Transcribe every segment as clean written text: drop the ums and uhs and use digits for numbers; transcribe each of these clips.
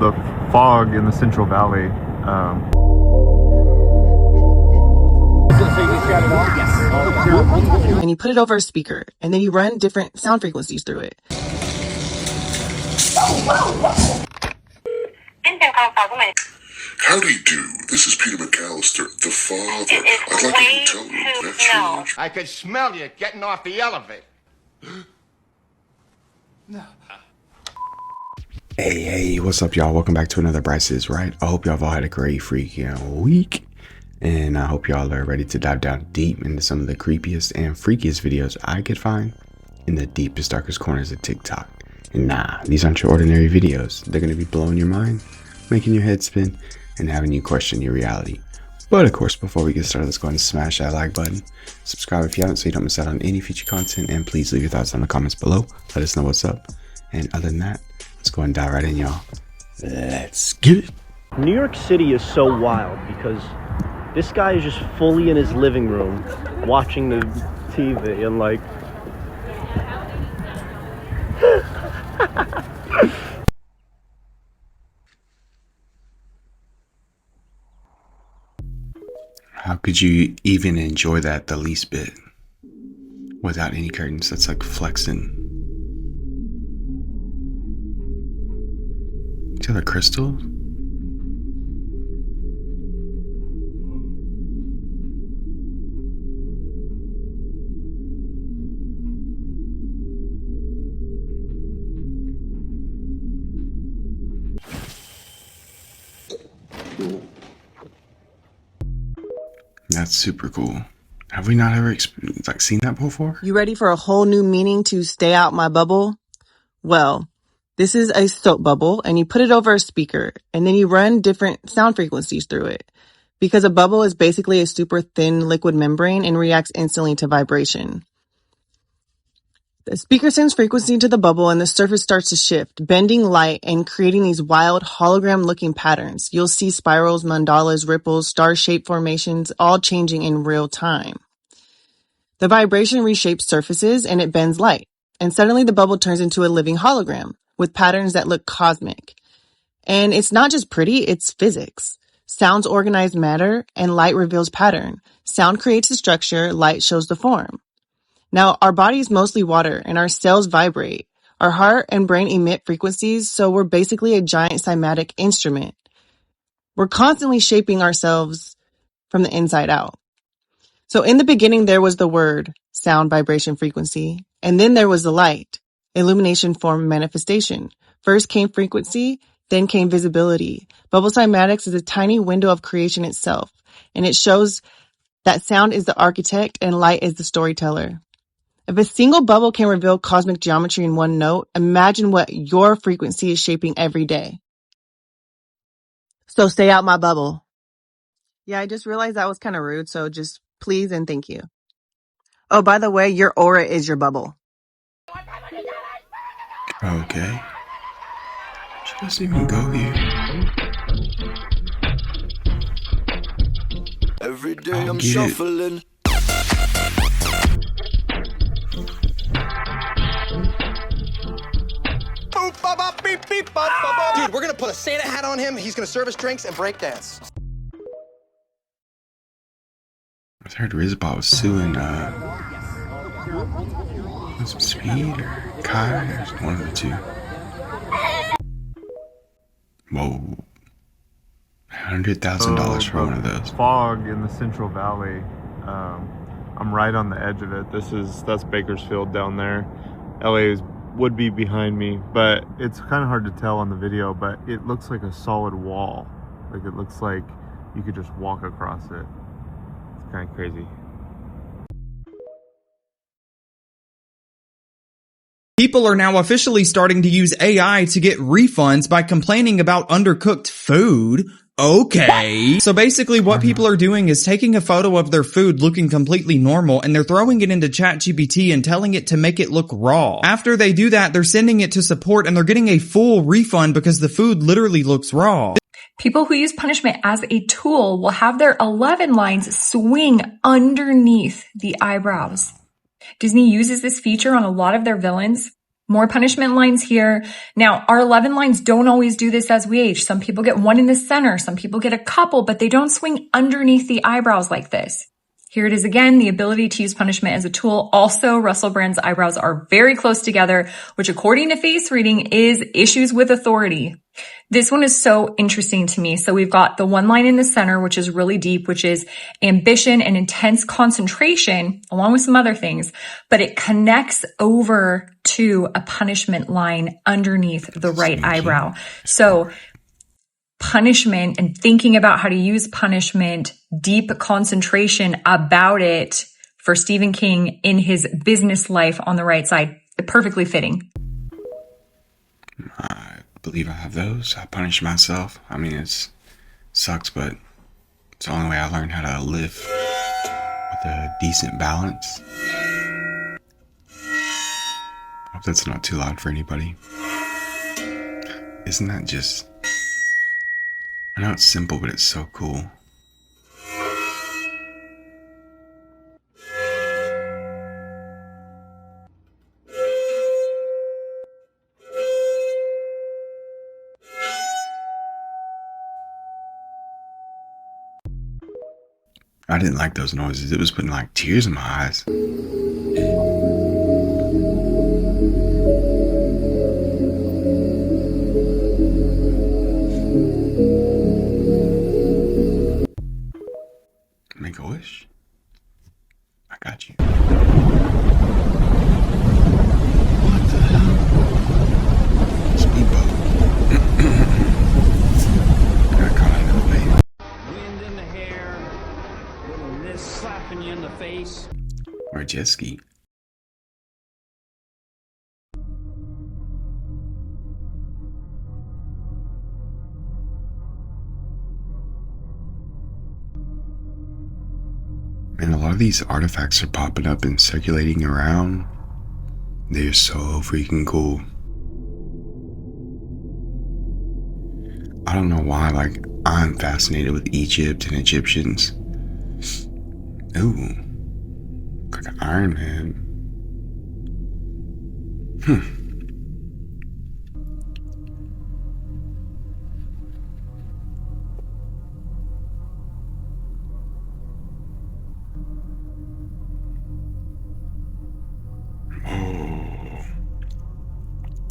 The fog in the Central Valley. And you put it over a speaker, and then you run different sound frequencies through it. Howdy do. This is Peter McAllister, the father. I'd like to tell you that you... I could smell you getting off the elevator. Hey, what's up, y'all? Welcome back to another Bryce's Right. I hope y'all have all had a great freaking week. And I hope y'all are ready to dive down deep into some of the creepiest and freakiest videos I could find in the deepest, darkest corners of TikTok. And nah, these aren't your ordinary videos. They're going to be blowing your mind, making your head spin, and having you question your reality. But of course, before we get started, let's go ahead and smash that like button. Subscribe if you haven't so you don't miss out on any future content. And please leave your thoughts in the comments below. Let us know what's up. And other than that, let's go ahead and dive right in, y'all. Let's get it. New York City is so wild because this guy is just fully in his living room watching the TV and like... How could you even enjoy that the least bit without any curtains? That's like flexing. See the crystals? That's super cool. Have we not ever seen that before? You ready for a whole new meaning to stay out my bubble? Well, this is a soap bubble, and you put it over a speaker, and then you run different sound frequencies through it. Because a bubble is basically a super thin liquid membrane and reacts instantly to vibration. The speaker sends frequency into the bubble and the surface starts to shift, bending light and creating these wild hologram-looking patterns. You'll see spirals, mandalas, ripples, star-shaped formations, all changing in real time. The vibration reshapes surfaces and it bends light. And suddenly the bubble turns into a living hologram with patterns that look cosmic. And it's not just pretty, it's physics. Sounds organize matter and light reveals pattern. Sound creates the structure, light shows the form. Now, our body is mostly water and our cells vibrate. Our heart and brain emit frequencies, so we're basically a giant cymatic instrument. We're constantly shaping ourselves from the inside out. So in the beginning, there was the word, sound, vibration, frequency, and then there was the light, illumination, form, manifestation. First came frequency, then came visibility. Bubble cymatics is a tiny window of creation itself, and it shows that sound is the architect and light is the storyteller. If a single bubble can reveal cosmic geometry in one note, imagine what your frequency is shaping every day. So stay out my bubble. Yeah, I just realized that was kind of rude, so just please and thank you. Oh, by the way, your aura is your bubble. Okay. She doesn't even go here. Every day I'm shuffling. Dude, we're gonna put a Santa hat on him, he's gonna serve us drinks and break dance. I heard Rizbot was suing was it Speed or Kai or one of the two. Whoa. $100,000 for one of those. Fog in the Central Valley. I'm right on the edge of it. That's Bakersfield down there. LA would be behind me, but it's kind of hard to tell on the video, but it looks like a solid wall. Like it looks like you could just walk across it. It's kind of crazy. People are now officially starting to use AI to get refunds by complaining about undercooked food. Okay. So basically what people are doing is taking a photo of their food looking completely normal and they're throwing it into ChatGPT and telling it to make it look raw. After they do that, they're sending it to support and they're getting a full refund because the food literally looks raw. People who use punishment as a tool will have their 11 lines swing underneath the eyebrows. Disney uses this feature on a lot of their villains. More punishment lines here. Now, our 11 lines don't always do this as we age. Some people get one in the center. Some people get a couple, but they don't swing underneath the eyebrows like this. Here it is again, the ability to use punishment as a tool. Also, Russell Brand's eyebrows are very close together, which according to face reading is issues with authority. This one is so interesting to me. So we've got the one line in the center, which is really deep, which is ambition and intense concentration, along with some other things, but it connects over to a punishment line underneath the right eyebrow. So punishment and thinking about how to use punishment, deep concentration about it for Stephen King in his business life on the right side. Perfectly fitting. I believe I have those. I punish myself. I mean, it sucks, but it's the only way I learned how to live with a decent balance. Hope that's not too loud for anybody. Isn't that just... I know it's simple, but it's so cool. I didn't like those noises. It was putting like tears in my eyes. Make a wish. I got you. What the hell? Speedboat. Got caught in the way. Wind in the hair, little mist slapping you in the face. Or a jet ski. And a lot of these artifacts are popping up and circulating around. They're so freaking cool. I don't know why, like, I'm fascinated with Egypt and Egyptians. Ooh. Like an Iron Man.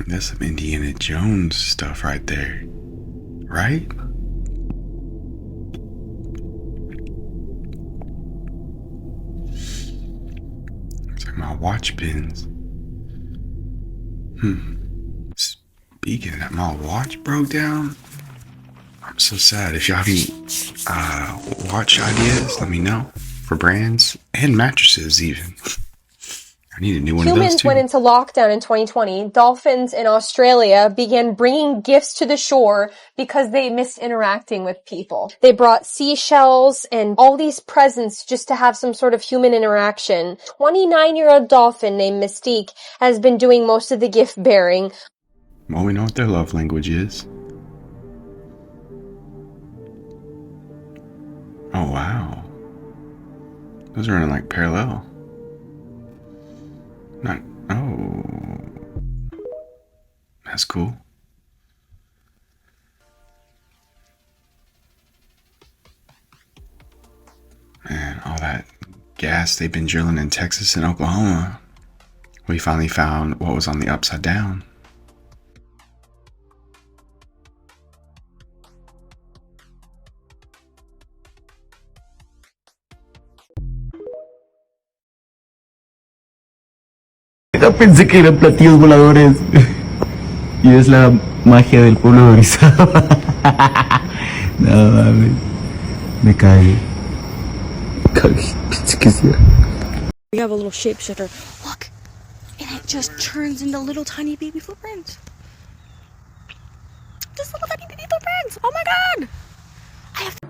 That's some Indiana Jones stuff right there, right? It's like my watch pins. Speaking of that, my watch broke down. I'm so sad. If y'all have any watch ideas, let me know. For brands and mattresses even. I need a new one of those Humans too. went into lockdown in 2020. Dolphins in Australia began bringing gifts to the shore because they missed interacting with people. They brought seashells and all these presents just to have some sort of human interaction. 29-year-old dolphin named Mystique has been doing most of the gift bearing. Well, we know what their love language is. Oh, wow. Those are running like parallel. Not, oh. That's cool. Man, all that gas they've been drilling in Texas and Oklahoma. We finally found what was on the upside down. Pensé que eran platillos voladores. Y es la magia del pueblo de Orizaba. No mames. Me cagué. Pensé que sí era. We have a little shapeshifter. Look! And it just turns into little tiny baby footprints. Just little tiny baby footprints! Oh my god! I have to...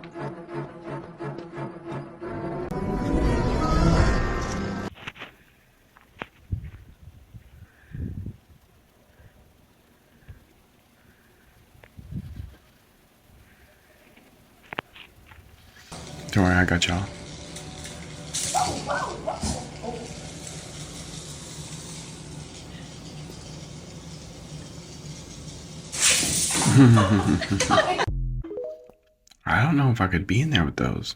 Don't worry, I got y'all. I don't know if I could be in there with those.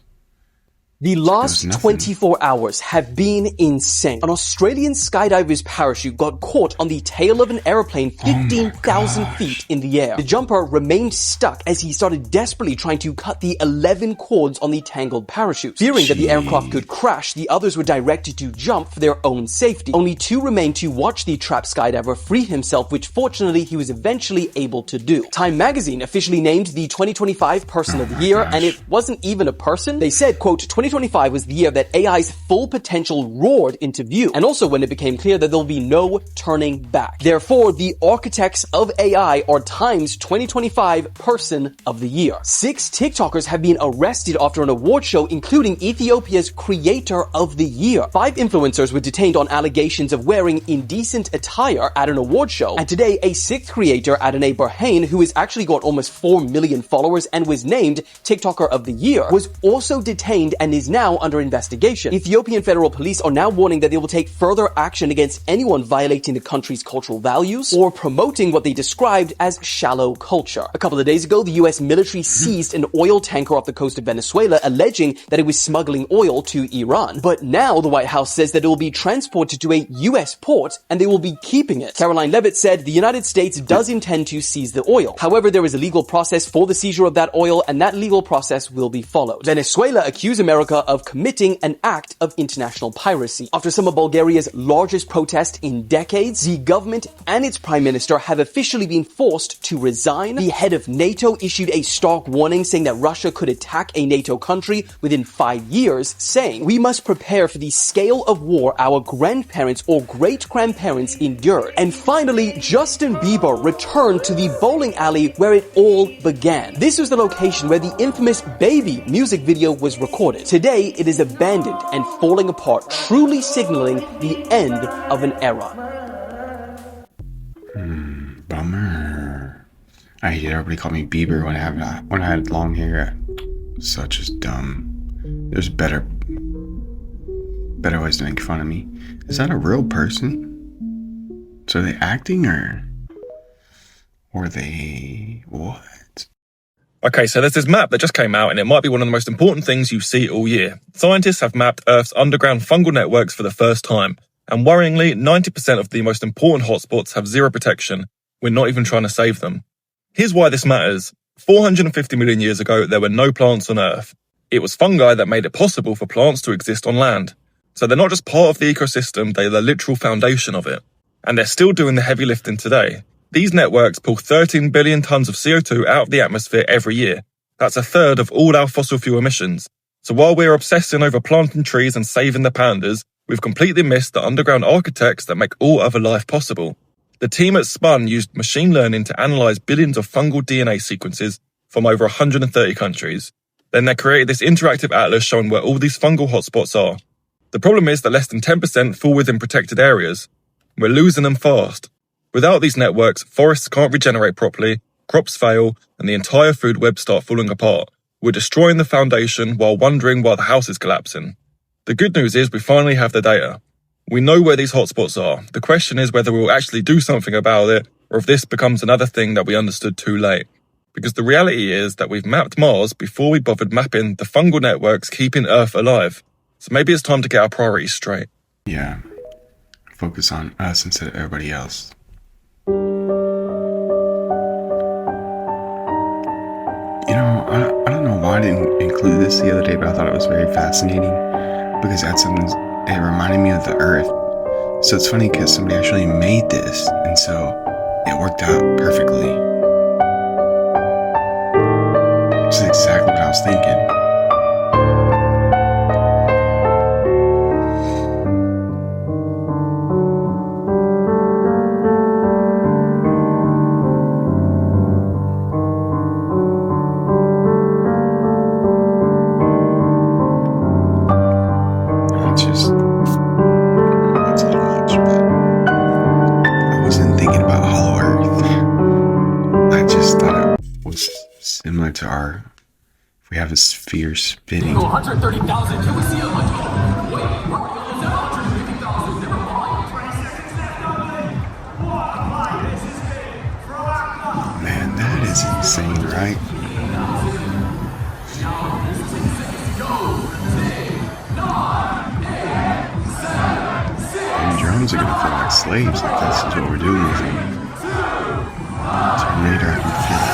The last 24 hours have been insane. An Australian skydiver's parachute got caught on the tail of an airplane 15,000 feet in the air. The jumper remained stuck as he started desperately trying to cut the 11 cords on the tangled parachute. Fearing that the aircraft could crash, the others were directed to jump for their own safety. Only 2 remained to watch the trapped skydiver free himself, which fortunately he was eventually able to do. Time magazine officially named the 2025 Person of the Year, and it wasn't even a person. They said, quote, 2025 was the year that AI's full potential roared into view, and also when it became clear that there'll be no turning back. Therefore, the architects of AI are Time's 2025 Person of the Year. 6 TikTokers have been arrested after an award show, including Ethiopia's Creator of the Year. 5 influencers were detained on allegations of wearing indecent attire at an award show, and today a 6th creator, Adonai Berhane, who has actually got almost 4 million followers and was named TikToker of the Year, was also detained and is now under investigation. Ethiopian federal police are now warning that they will take further action against anyone violating the country's cultural values or promoting what they described as shallow culture. A couple of days ago, the US military seized an oil tanker off the coast of Venezuela, alleging that it was smuggling oil to Iran. But now the White House says that it will be transported to a US port and they will be keeping it. Caroline Leavitt said the United States does intend to seize the oil. However, there is a legal process for the seizure of that oil, and that legal process will be followed. Venezuela accused America of committing an act of international piracy. After some of Bulgaria's largest protests in decades, the government and its prime minister have officially been forced to resign. The head of NATO issued a stark warning saying that Russia could attack a NATO country within 5 years, saying, "We must prepare for the scale of war our grandparents or great-grandparents endured." And finally, Justin Bieber returned to the bowling alley where it all began. This was the location where the infamous Baby music video was recorded. Today, it is abandoned and falling apart, truly signaling the end of an era. Bummer. I hate everybody called me Bieber when I had long hair. Such is dumb. There's better ways to make fun of me. Is that a real person? So are they acting or they what? Okay, so there's this map that just came out, and it might be one of the most important things you see all year. Scientists have mapped Earth's underground fungal networks for the first time, and worryingly, 90% of the most important hotspots have zero protection. We're not even trying to save them. Here's why this matters. 450 million years ago, there were no plants on Earth. It was fungi that made it possible for plants to exist on land. So they're not just part of the ecosystem, they're the literal foundation of it. And they're still doing the heavy lifting today. These networks pull 13 billion tons of CO2 out of the atmosphere every year. That's a third of all our fossil fuel emissions. So while we're obsessing over planting trees and saving the pandas, we've completely missed the underground architects that make all other life possible. The team at Spun used machine learning to analyze billions of fungal DNA sequences from over 130 countries. Then they created this interactive atlas showing where all these fungal hotspots are. The problem is that less than 10% fall within protected areas. We're losing them fast. Without these networks, forests can't regenerate properly, crops fail, and the entire food web start falling apart. We're destroying the foundation while wondering why the house is collapsing. The good news is we finally have the data. We know where these hotspots are. The question is whether we'll actually do something about it, or if this becomes another thing that we understood too late. Because the reality is that we've mapped Mars before we bothered mapping the fungal networks keeping Earth alive. So maybe it's time to get our priorities straight. Yeah. Focus on us instead of everybody else. You know, I don't know why I didn't include this the other day, but I thought it was very fascinating because it reminded me of the Earth. So it's funny because somebody actually made this, and so it worked out perfectly. This is exactly what I was thinking. Similar to our, if we have a sphere spinning. 130,000. Can we see 100? Man, that is insane, right? And drones are gonna feel like slaves if that's what we're doing with them. Terminator, I can feel it.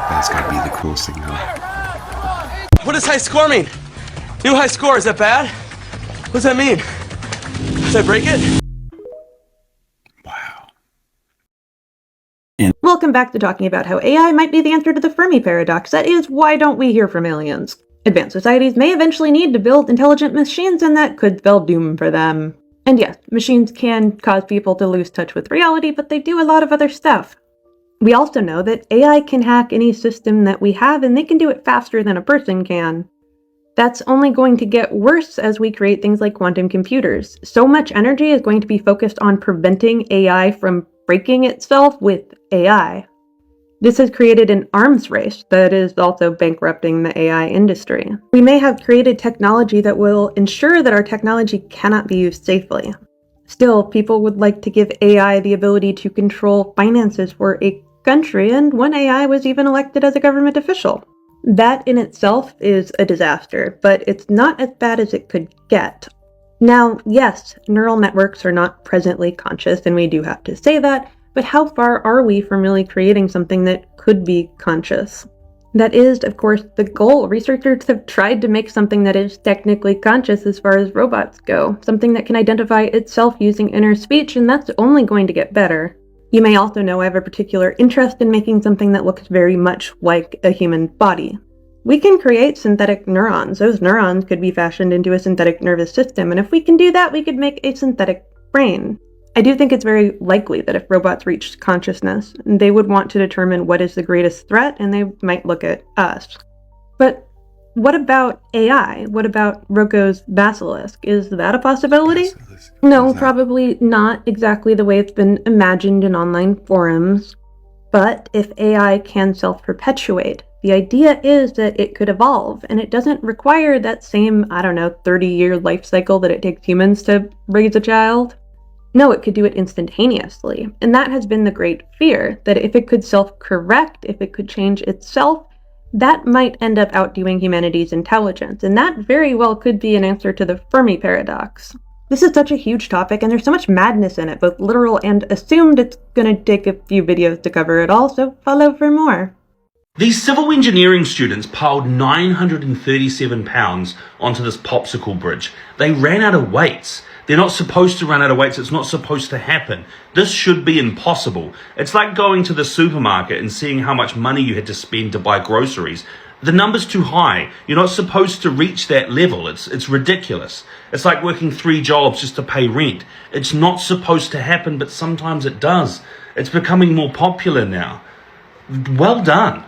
That's gotta be the coolest thing though. What does high score mean? New high score, is that bad? What does that mean? Did I break it? Welcome back to talking about how AI might be the answer to the Fermi paradox. That is, why don't we hear from aliens? Advanced societies may eventually need to build intelligent machines, and that could spell doom for them. And yes, machines can cause people to lose touch with reality, but they do a lot of other stuff. We also know that AI can hack any system that we have, and they can do it faster than a person can. That's only going to get worse as we create things like quantum computers. So much energy is going to be focused on preventing AI from breaking itself with AI. This has created an arms race that is also bankrupting the AI industry. We may have created technology that will ensure that our technology cannot be used safely. Still, people would like to give AI the ability to control finances for a country, and one AI was even elected as a government official. That in itself is a disaster, but it's not as bad as it could get. Now, yes, neural networks are not presently conscious, and we do have to say that, but how far are we from really creating something that could be conscious? That is, of course, the goal. Researchers have tried to make something that is technically conscious as far as robots go, something that can identify itself using inner speech, and that's only going to get better. You may also know I have a particular interest in making something that looks very much like a human body. We can create synthetic neurons. Those neurons could be fashioned into a synthetic nervous system, and if we can do that, we could make a synthetic brain. I do think it's very likely that if robots reached consciousness, they would want to determine what is the greatest threat, and they might look at us. But what about AI? What about Rocco's basilisk? Is that a possibility? No, probably not exactly the way it's been imagined in online forums. But if AI can self-perpetuate, the idea is that it could evolve, and it doesn't require that same, 30-year life cycle that it takes humans to raise a child. No, it could do it instantaneously. And that has been the great fear, that if it could self-correct, if it could change itself, that might end up outdoing humanity's intelligence. And that very well could be an answer to the Fermi paradox. This is such a huge topic, and there's so much madness in it, both literal and assumed. It's gonna take a few videos to cover it all, so follow for more. These civil engineering students piled 937 pounds onto this popsicle bridge. They ran out of weights. They're not supposed to run out of weights. It's not supposed to happen. This should be impossible. It's like going to the supermarket and seeing how much money you had to spend to buy groceries. The number's too high. You're not supposed to reach that level. It's ridiculous. It's like working 3 jobs just to pay rent. It's not supposed to happen, but sometimes it does. It's becoming more popular now. Well done.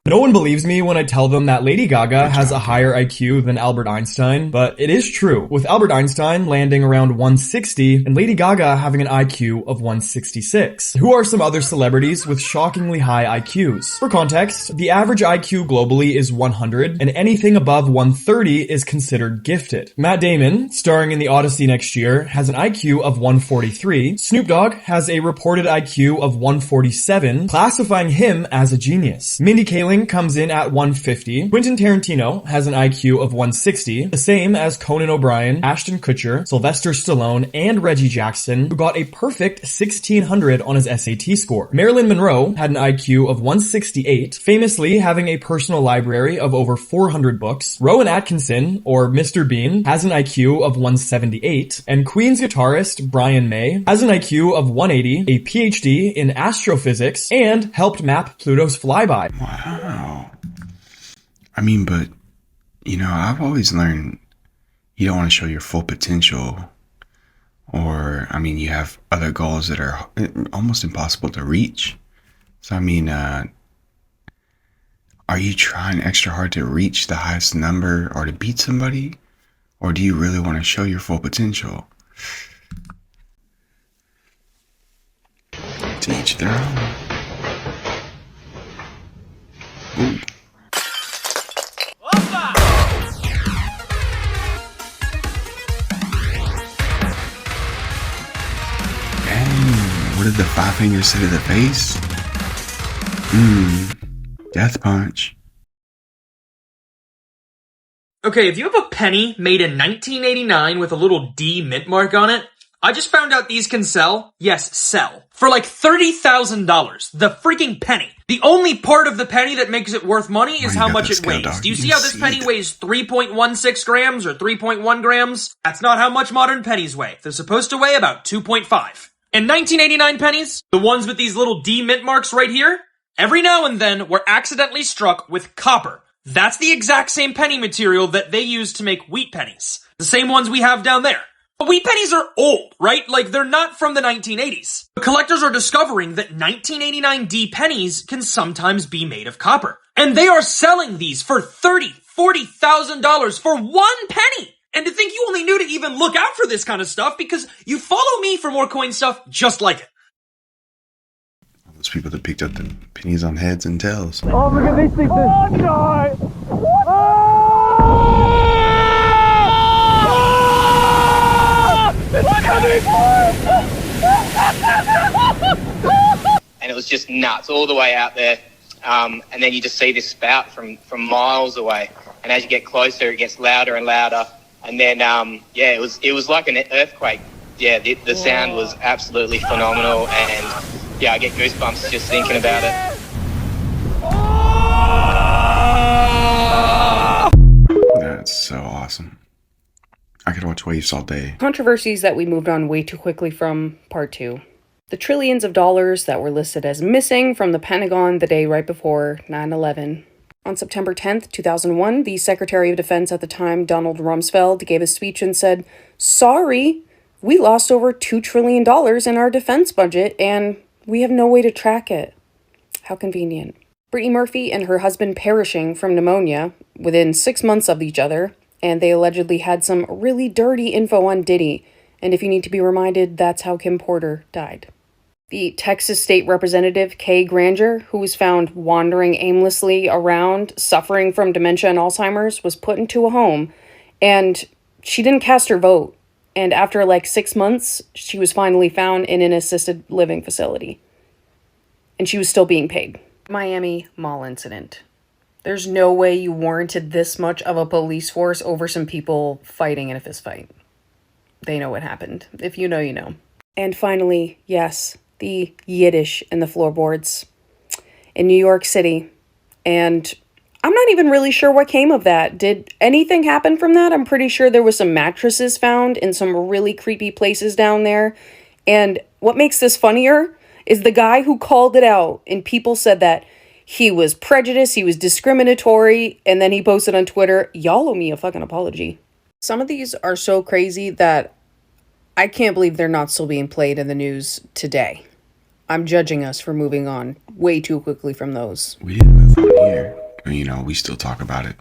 No one believes me when I tell them that Lady Gaga has a higher IQ than Albert Einstein, but it is true, with Albert Einstein landing around 160 and Lady Gaga having an IQ of 166. Who are some other celebrities with shockingly high IQs? For context, the average IQ globally is 100, and anything above 130 is considered gifted. Matt Damon, starring in The Odyssey next year, has an IQ of 143. Snoop Dogg has a reported IQ of 147, classifying him as a genius. Mindy Kaling comes in at 150. Quentin Tarantino has an IQ of 160, the same as Conan O'Brien, Ashton Kutcher, Sylvester Stallone, and Reggie Jackson, who got a perfect 1600 on his SAT score. Marilyn Monroe had an IQ of 168, famously having a personal library of over 400 books. Rowan Atkinson, or Mr. Bean, has an IQ of 178, and Queen's guitarist Brian May has an IQ of 180, a PhD in astrophysics, and helped map Pluto's flyby. Wow. I mean, but, I've always learned you don't want to show your full potential. Or, you have other goals that are almost impossible to reach. So, are you trying extra hard to reach the highest number or to beat somebody? Or do you really want to show your full potential? To each their own. Ooh. Dang, what did the 5 fingers say to the face? Death punch. Okay, if you have a penny made in 1989 with a little D mint mark on it, I just found out these can sell, yes, sell, for like $30,000. The freaking penny. The only part of the penny that makes it worth money is how much it weighs. Do you see how this penny weighs 3.16 grams or 3.1 grams? That's not how much modern pennies weigh. They're supposed to weigh about 2.5. And 1989 pennies, the ones with these little D mint marks right here, every now and then were accidentally struck with copper. That's the exact same penny material that they use to make wheat pennies. The same ones we have down there. But wheat pennies are old, right? Like, they're not from the 1980s. But collectors are discovering that 1989 D pennies can sometimes be made of copper. And they are selling these for $30,000, $40,000 for one penny! And to think you only knew to even look out for this kind of stuff because you follow me for more coin stuff just like it. All those people that picked up the pennies on heads and tails. Oh, look at these things. Oh, no! And it was just nuts all the way out there. And then you just see this spout from miles away. And as you get closer, it gets louder and louder. And then, it was like an earthquake. Yeah, the sound was absolutely phenomenal. And yeah, I get goosebumps just thinking about it. That's so awesome. I could watch waves all day. Controversies that we moved on way too quickly from, part 2. The trillions of dollars that were listed as missing from the Pentagon the day right before 9/11. On September 10th, 2001, the Secretary of Defense at the time, Donald Rumsfeld, gave a speech and said, "Sorry, we lost over $2 trillion in our defense budget, and we have no way to track it." How convenient. Brittany Murphy and her husband perishing from pneumonia within 6 months of each other, and they allegedly had some really dirty info on Diddy, and if you need to be reminded, that's how Kim Porter died. The Texas State Representative, Kay Granger, who was found wandering aimlessly around, suffering from dementia and Alzheimer's, was put into a home, and she didn't cast her vote. And after like 6 months, she was finally found in an assisted living facility. And she was still being paid. Miami Mall incident. There's no way you warranted this much of a police force over some people fighting in a fist fight. They know what happened. If you know, you know. And finally, yes, the Yiddish in the floorboards in New York City. And I'm not even really sure what came of that. Did anything happen from that? I'm pretty sure there was some mattresses found in some really creepy places down there. And what makes this funnier is the guy who called it out, and people said that he was prejudiced, he was discriminatory, and then he posted on Twitter, "Y'all owe me a fucking apology." Some of these are so crazy that I can't believe they're not still being played in the news today. I'm judging us for moving on way too quickly from those. We didn't move on here. You know, we still talk about it.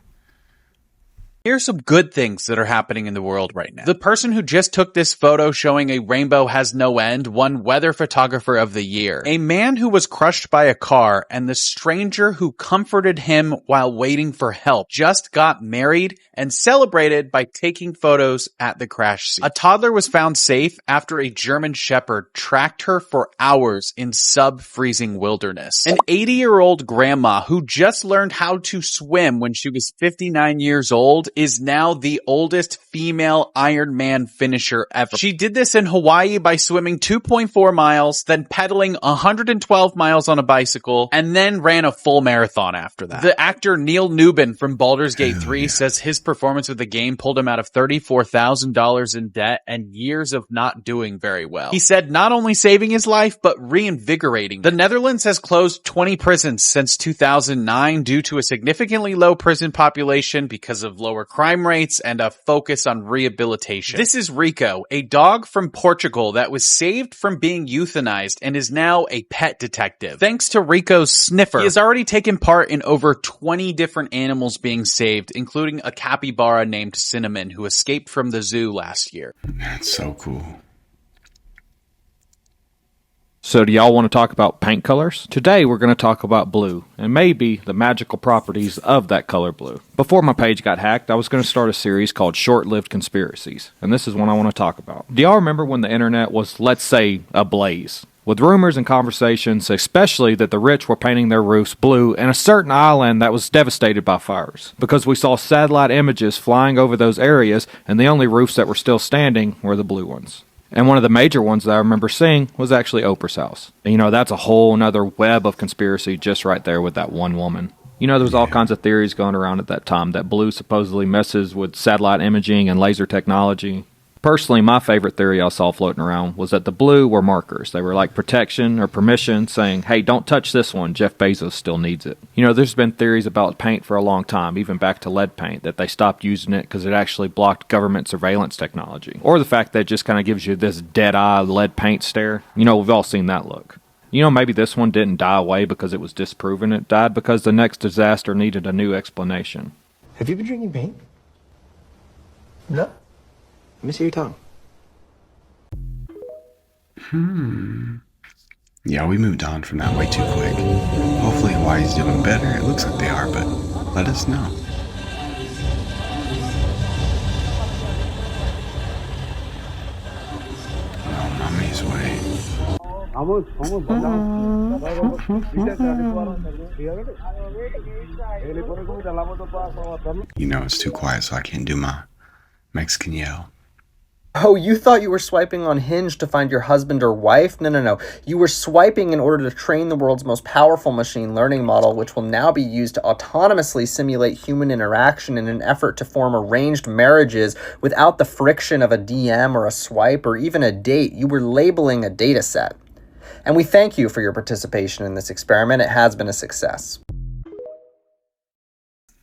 Here's some good things that are happening in the world right now. The person who just took this photo showing a rainbow has no end won Weather Photographer of the Year. A man who was crushed by a car and the stranger who comforted him while waiting for help just got married and celebrated by taking photos at the crash scene. A toddler was found safe after a German shepherd tracked her for hours in sub-freezing wilderness. An 80-year-old grandma who just learned how to swim when she was 59 years old is now the oldest female Ironman finisher ever. She did this in Hawaii by swimming 2.4 miles, then pedaling 112 miles on a bicycle, and then ran a full marathon after that. The actor Neil Newbin from Baldur's Gate 3 says his performance with the game pulled him out of $34,000 in debt and years of not doing very well. He said not only saving his life, but reinvigorating. The Netherlands has closed 20 prisons since 2009 due to a significantly low prison population because of lower crime rates and a focus on rehabilitation. This is Rico, a dog from Portugal that was saved from being euthanized and is now a pet detective. Thanks to Rico's sniffer, he has already taken part in over 20 different animals being saved, including a capybara named Cinnamon who escaped from the zoo last year. That's so cool. So do y'all want to talk about paint colors? Today we're going to talk about blue, and maybe the magical properties of that color blue. Before my page got hacked, I was going to start a series called Short-Lived Conspiracies, and this is one I want to talk about. Do y'all remember when the internet was, let's say, ablaze? with rumors and conversations, especially that the rich were painting their roofs blue in a certain island that was devastated by fires, because we saw satellite images flying over those areas, and the only roofs that were still standing were the blue ones. And one of the major ones that I remember seeing was actually Oprah's house. And, that's a whole nother web of conspiracy just right there with that one woman. There was all kinds of theories going around at that time that blue supposedly messes with satellite imaging and laser technology. Personally, my favorite theory I saw floating around was that the blue were markers. They were like protection or permission, saying, hey, don't touch this one, Jeff Bezos still needs it. There's been theories about paint for a long time, even back to lead paint, that they stopped using it because it actually blocked government surveillance technology. Or the fact that it just kind of gives you this dead-eye lead paint stare. We've all seen that look. Maybe this one didn't die away because it was disproven. It died because the next disaster needed a new explanation. Have you been drinking paint? No. Let me see your tongue. Yeah, we moved on from that way too quick. Hopefully Hawaii's doing better. It looks like they are, but let us know. Oh, mommy's way. It's too quiet, so I can't do my Mexican yell. Oh, you thought you were swiping on Hinge to find your husband or wife? No. You were swiping in order to train the world's most powerful machine learning model, which will now be used to autonomously simulate human interaction in an effort to form arranged marriages without the friction of a DM or a swipe or even a date. You were labeling a data set. And we thank you for your participation in this experiment. It has been a success.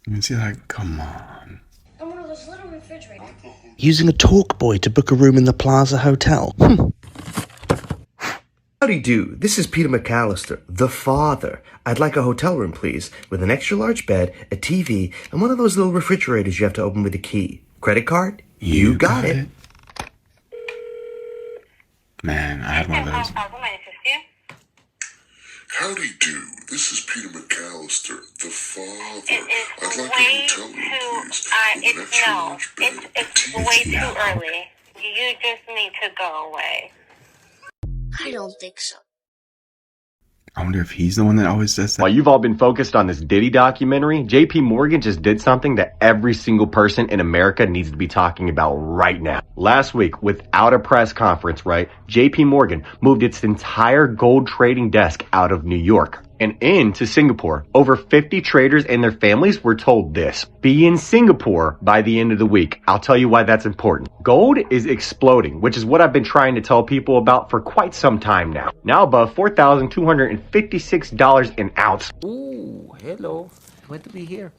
Is he like, come on. And one of those little refrigerators. Using a talk boy to book a room in the Plaza Hotel. Howdy do. This is Peter McAllister, the father. I'd like a hotel room, please, with an extra large bed, a TV, and one of those little refrigerators you have to open with a key. Credit card? You got it. Man, I had one of those. Howdy do. This is Peter McAllister, the father. I'd like a hotel room, please. It's way too early. You just need to go away. I don't think so. I wonder if he's the one that always does that. While you've all been focused on this Diddy documentary, JP Morgan just did something that every single person in America needs to be talking about right now. Last week, without a press conference, right, JP Morgan moved its entire gold trading desk out of New York and into Singapore. Over 50 traders and their families were told this: be in Singapore by the end of the week. I'll tell you why that's important. Gold is exploding, which is what I've been trying to tell people about for quite some time now. Now above $4,256 an ounce. Ooh, hello. Glad to be here.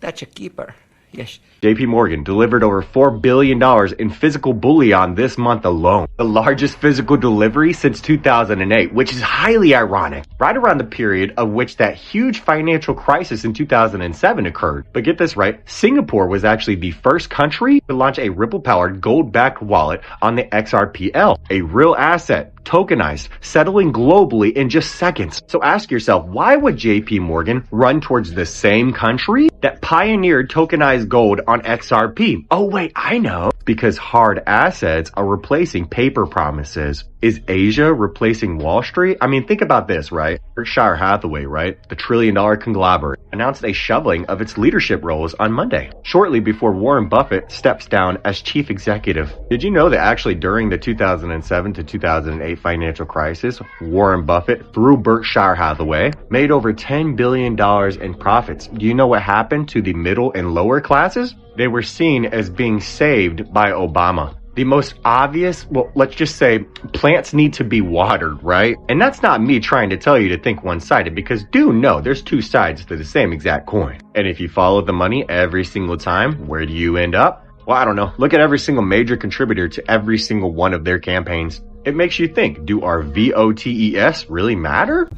That's a keeper. Yes. JP Morgan delivered over $4 billion in physical bullion this month alone. The largest physical delivery since 2008, which is highly ironic. Right around the period of which that huge financial crisis in 2007 occurred. But get this right, Singapore was actually the first country to launch a Ripple-powered gold-backed wallet on the XRPL, a real asset, tokenized, settling globally in just seconds. So ask yourself, why would JP Morgan run towards the same country that pioneered tokenized gold on XRP? Oh wait, I know. Because hard assets are replacing paper promises. Is Asia replacing Wall Street? I mean, think about this, right? Berkshire Hathaway, right? The trillion-dollar conglomerate announced a shoveling of its leadership roles on Monday, shortly before Warren Buffett steps down as chief executive. Did you know that actually during the 2007 to 2008 financial crisis, Warren Buffett, through Berkshire Hathaway, made over $10 billion in profits? Do you know what happened to the middle and lower classes? They were seen as being saved by Obama. The most obvious, well, let's just say plants need to be watered, right? And that's not me trying to tell you to think one-sided, because do know there's two sides to the same exact coin. And if you follow the money every single time, where do you end up? Well, I don't know. Look at every single major contributor to every single one of their campaigns. It makes you think, do our VOTES really matter?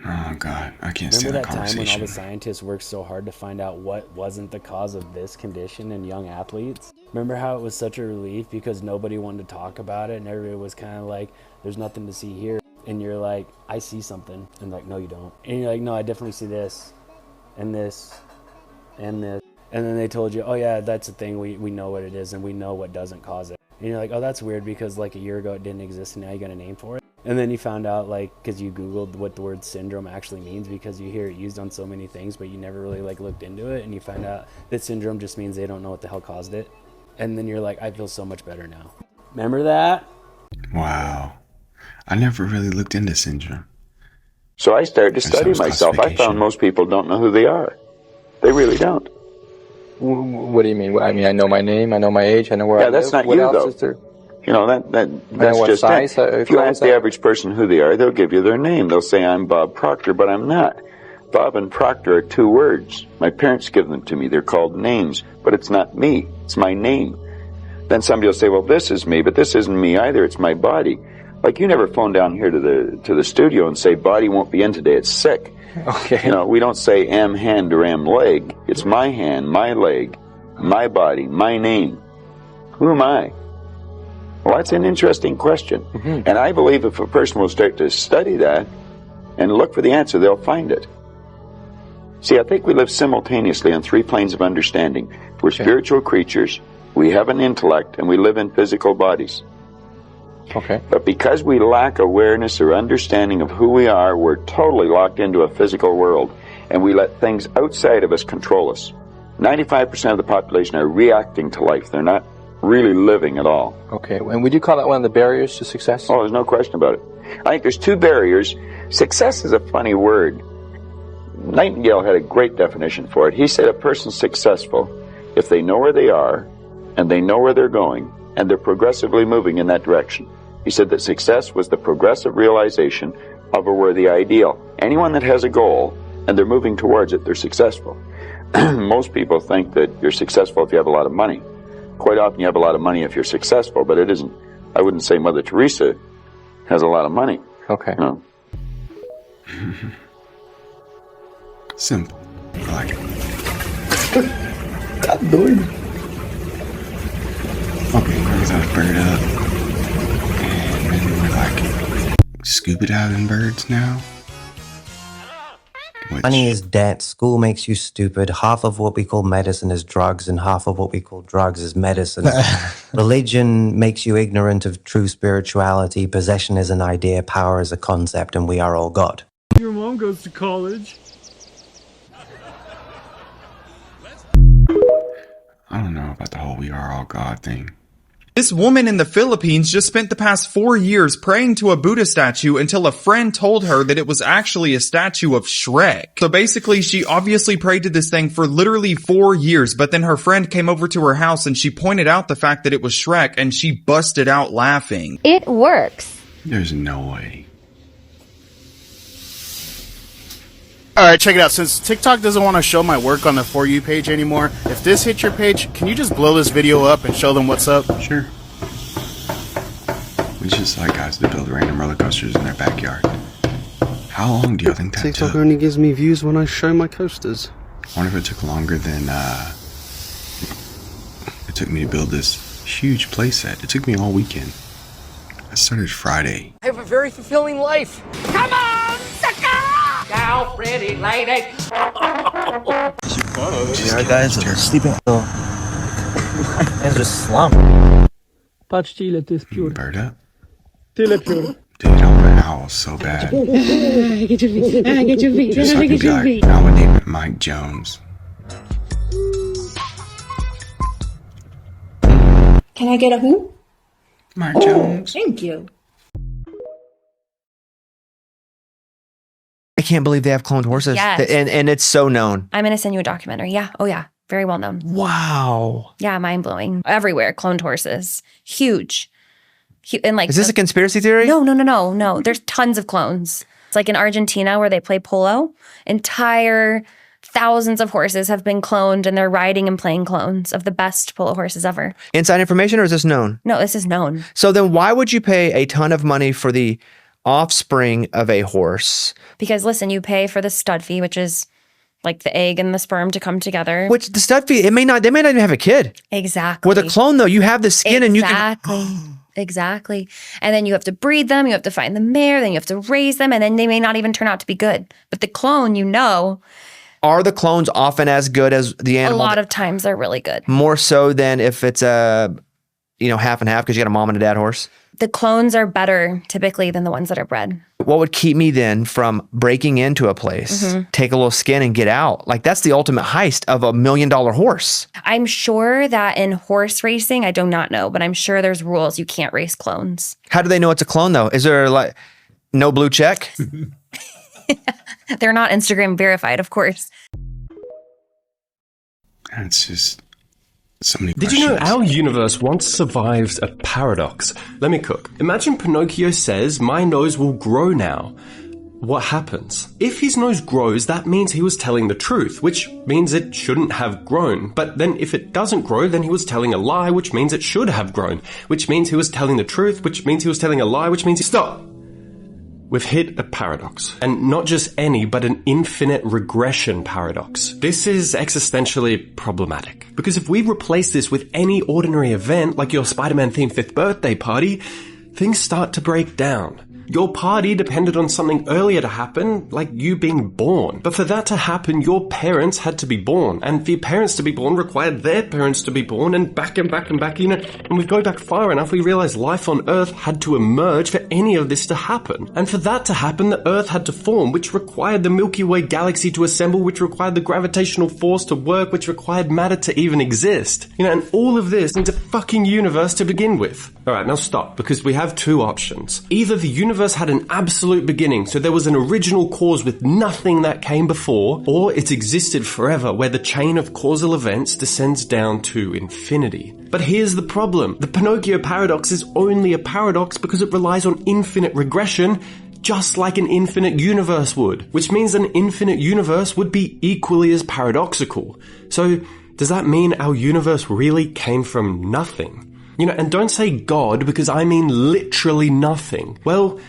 Oh God, I can't stand Remember that that time when all conversation. the scientists worked so hard to find out what wasn't the cause of this condition in young athletes? Remember how it was such a relief because nobody wanted to talk about it and everybody was kind of like, there's nothing to see here. And you're like, I see something. And like, no, you don't. And you're like, no, I definitely see this and this and this. And then they told you, oh yeah, that's the thing. We know what it is and we know what doesn't cause it. And you're like, oh, that's weird because like a year ago it didn't exist and now you got a name for it. And then you found out, like, because you Googled what the word syndrome actually means, because you hear it used on so many things, but you never really like looked into it, and you find out that syndrome just means they don't know what the hell caused it. And then you're like, I feel so much better now. Remember that? Wow. I never really looked into syndrome. So I started to study myself. I found most people don't know who they are. They really don't. What do you mean? I mean, I know my name, I know my age, I know where I live. Yeah, that's not what you, else though. is there? You know, that's what just size, it. If you ask the average person who they are, they'll give you their name. They'll say, I'm Bob Proctor, but I'm not. Bob and Proctor are two words. My parents give them to me. They're called names, but it's not me. It's my name. Then somebody will say, well, this is me, but this isn't me either. It's my body. Like, you never phone down here to the studio and say, body won't be in today. It's sick. Okay. You know, we don't say am hand or am leg. It's my hand, my leg, my body, my name. Who am I? Well, that's an interesting question. Mm-hmm. And I believe if a person will start to study that and look for the answer, they'll find it. See, I think we live simultaneously on three planes of understanding. We're spiritual creatures, we have an intellect, and we live in physical bodies. Okay. But because we lack awareness or understanding of who we are, we're totally locked into a physical world, and we let things outside of us control us. 95% of the population are reacting to life. They're not really living at all. Okay, and would you call that one of the barriers to success? Oh, there's no question about it. I think there's two barriers. Success is a funny word. Nightingale had a great definition for it. He said a person's successful if they know where they are, and they know where they're going, and they're progressively moving in that direction. He said that success was the progressive realization of a worthy ideal. Anyone that has a goal, and they're moving towards it, they're successful. Most people think that you're successful if you have a lot of money. Quite often you have a lot of money if you're successful, but it isn't. I wouldn't say Mother Teresa has a lot of money. Okay. No. Simple. I like it. Stop doing it. Okay, brings that bird up. And then we're like scuba diving birds now. Money is debt. School makes you stupid. Half of what we call medicine is drugs, and half of what we call drugs is medicine. Religion makes you ignorant of true spirituality. Possession is an idea. Power is a concept, and we are all God. Your mom goes to college. I don't know about the whole we are all God thing. This woman in the Philippines just spent the past 4 years praying to a Buddha statue until a friend told her that it was actually a statue of Shrek. So basically, she obviously prayed to this thing for literally 4 years, but then her friend came over to her house and she pointed out the fact that it was Shrek, and she busted out laughing. It works. There's no way. Alright, check it out. Since TikTok doesn't want to show my work on the For You page anymore, if this hits your page, can you just blow this video up and show them what's up? Sure. We just like guys to build random roller coasters in their backyard. How long do you think that TikTok took? only gives me views when I show my coasters. I wonder if it took longer than it took me to build this huge playset. It took me all weekend. I started Friday. I have a very fulfilling life. Come on, sucker! Now, pretty lady. There are guys that are sleeping. Guys just slump. Patrzcie, ile to jest piór. Bird up. Tyle piór. Dude, I want an owl so bad. Get your feet. Get your feet. Just so I can be like, I would name it Mike Jones. Can I get a who? Mike Jones. Thank you. I can't believe they have cloned horses. Yes. And it's so known. I'm going to send you a documentary. Yeah. Oh, yeah. Very well known. Wow. Yeah. Mind blowing. Everywhere. Cloned horses. Huge. And like, is this a conspiracy theory? No. There's tons of clones. It's like in Argentina where they play polo. Entire thousands of horses have been cloned, and they're riding and playing clones of the best polo horses ever. Inside information, or is this known? No, this is known. So then why would you pay a ton of money for the offspring of a horse? Because listen, you pay for the stud fee, which is like the egg and the sperm to come together. Which the stud fee, they may not even have a kid. Exactly. With a clone though, you have the skin and you can... Exactly. And then you have to breed them, you have to find the mare, then you have to raise them, and then they may not even turn out to be good. But the clone, Are the clones often as good as the animal? A lot of times they're really good. More so than if it's a half and half because you got a mom and a dad horse? The clones are better typically than the ones that are bred. What would keep me then from breaking into a place, take a little skin and get out? Like, that's the ultimate heist of $1 million horse. I'm sure that in horse racing, I do not know, but I'm sure there's rules you can't race clones. How do they know it's a clone though? Is there like no blue check? They're not Instagram verified, of course. It's just so many Did questions. you know our universe once survived a paradox? Let me cook. Imagine Pinocchio says, my nose will grow now. What happens? If his nose grows, that means he was telling the truth, which means it shouldn't have grown. But then if it doesn't grow, then he was telling a lie, which means it should have grown. Which means he was telling the truth, which means he was telling a lie, which means stop! We've hit a paradox. And not just any, but an infinite regression paradox. This is existentially problematic. Because if we replace this with any ordinary event, like your Spider-Man themed 5th birthday party, things start to break down. Your party depended on something earlier to happen, like you being born. But for that to happen, your parents had to be born. And for your parents to be born required their parents to be born, and back and back and back, And we go back far enough, we realize life on Earth had to emerge for any of this to happen. And for that to happen, the Earth had to form, which required the Milky Way galaxy to assemble, which required the gravitational force to work, which required matter to even exist. And all of this needs a fucking universe to begin with. Alright, now stop, because we have two options. Either the universe had an absolute beginning, so there was an original cause with nothing that came before, or it's existed forever, where the chain of causal events descends down to infinity. But here's the problem. The Pinocchio paradox is only a paradox because it relies on infinite regression, just like an infinite universe would. Which means an infinite universe would be equally as paradoxical. So, does that mean our universe really came from nothing? And don't say God, because I mean literally nothing. Well,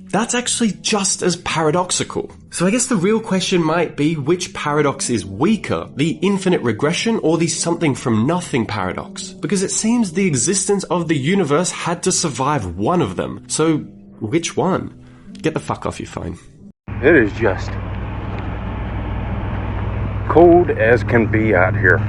that's actually just as paradoxical. So I guess the real question might be, which paradox is weaker? The infinite regression or the something from nothing paradox? Because it seems the existence of the universe had to survive one of them. So, which one? Get the fuck off your phone. It is just cold as can be out here.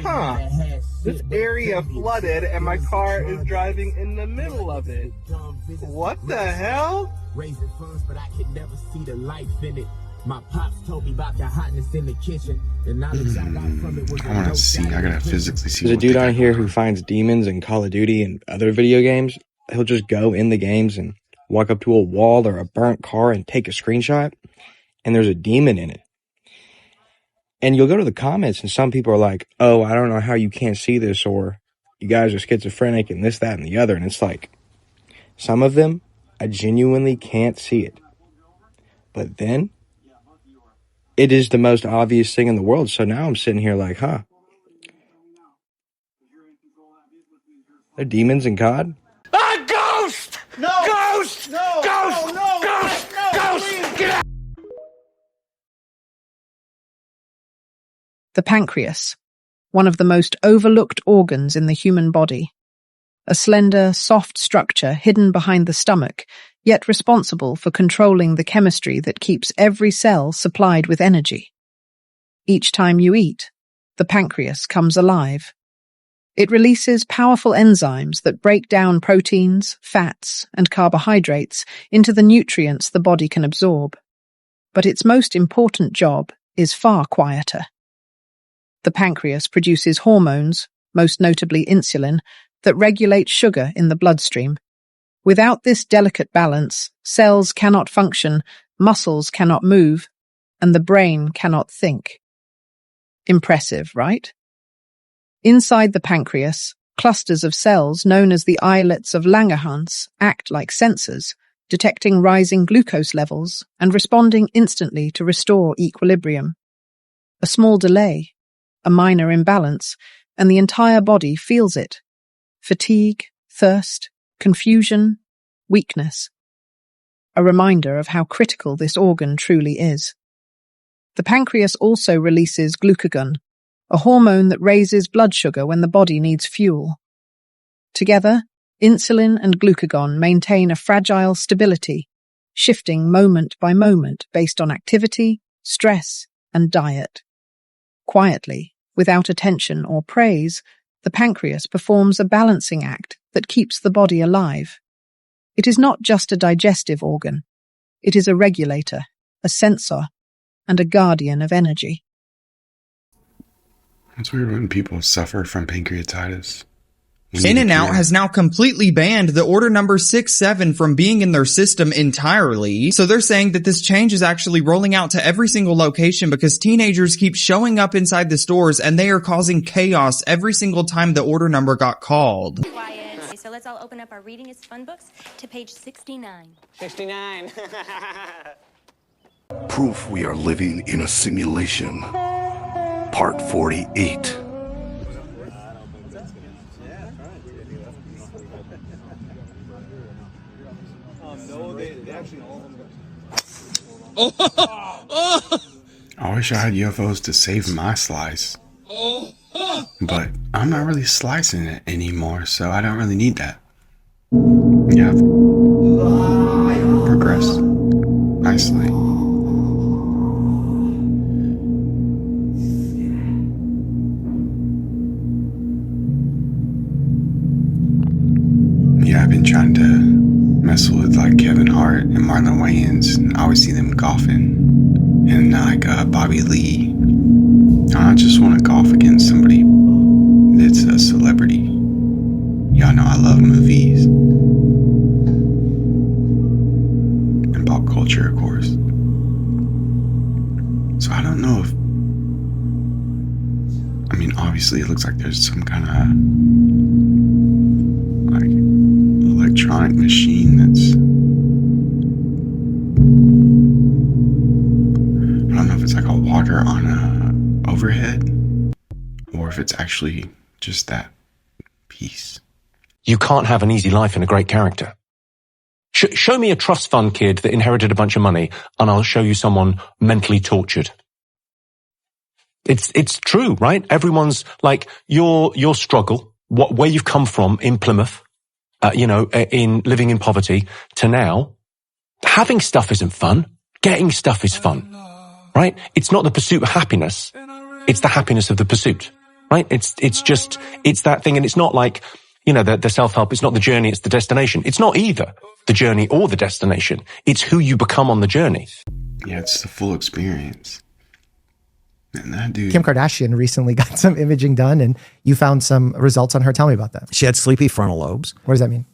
Huh. This area flooded and my car is driving in the middle of it. What the hell? Raising funds, but I could never see the life in it. My pops told me about the hotness in the kitchen. The knowledge I got from it was I want to see. I gotta physically see. There's a dude on here who finds demons in Call of Duty and other video games. He'll just go in the games and walk up to a wall or a burnt car and take a screenshot, and there's a demon in it. And you'll go to the comments and some people are like, oh, I don't know how you can't see this, or you guys are schizophrenic and this, that, and the other. And it's like, some of them, I genuinely can't see it. But then, it is the most obvious thing in the world. So now I'm sitting here like, huh? They're demons in COD? A ghost! No! Ghost! No! Ghost! No! No! Ghost! No! Ghost! Please. Get out! The pancreas, one of the most overlooked organs in the human body. A slender, soft structure hidden behind the stomach, yet responsible for controlling the chemistry that keeps every cell supplied with energy. Each time you eat, the pancreas comes alive. It releases powerful enzymes that break down proteins, fats, and carbohydrates into the nutrients the body can absorb. But its most important job is far quieter. The pancreas produces hormones, most notably insulin, that regulate sugar in the bloodstream. Without this delicate balance, cells cannot function, muscles cannot move, and the brain cannot think. Impressive, right? Inside the pancreas, clusters of cells known as the islets of Langerhans act like sensors, detecting rising glucose levels and responding instantly to restore equilibrium. A small delay, a minor imbalance, and the entire body feels it. Fatigue, thirst, confusion, weakness. A reminder of how critical this organ truly is. The pancreas also releases glucagon, a hormone that raises blood sugar when the body needs fuel. Together, insulin and glucagon maintain a fragile stability shifting moment by moment based on activity, stress, and diet. Quietly, without attention or praise, the pancreas performs a balancing act that keeps the body alive. It is not just a digestive organ. It is a regulator, a sensor, and a guardian of energy. It's weird when people suffer from pancreatitis. In-N-Out has now completely banned the order number 67 from being in their system entirely. So they're saying that this change is actually rolling out to every single location because teenagers keep showing up inside the stores and they are causing chaos every single time the order number got called. So let's all open up our Reading is Fun books to page 69. 69. Proof we are living in a simulation. Part 48. I wish I had UFOs to save my slice. But I'm not really slicing it anymore, so I don't really need that. Yeah, I've progressed nicely. Yeah, I've been trying to mess with like Kevin Hart and Marlon Wayans, and I always see them golfing. And like Bobby Lee. I just want to golf against somebody that's a celebrity. Y'all know I love movies. And pop culture, of course. So I don't know if... I mean, obviously it looks like there's some kind of like electronic machine that's... I don't know if it's like a walker on a overhead or if it's actually just that piece. You can't have an easy life in a great character. Show me a trust fund kid that inherited a bunch of money and I'll show you someone mentally tortured. It's true, right? Everyone's like your struggle, where you've come from in Plymouth, in living in poverty to now, having stuff isn't fun. Getting stuff is fun, right? It's not the pursuit of happiness. It's the happiness of the pursuit, right? It's that thing. And it's not like, the self-help. It's not the journey. It's the destination. It's not either the journey or the destination. It's who you become on the journey. Yeah, it's the full experience. And that dude. Kim Kardashian recently got some imaging done and you found some results on her. Tell me about that. She had sleepy frontal lobes. What does that mean?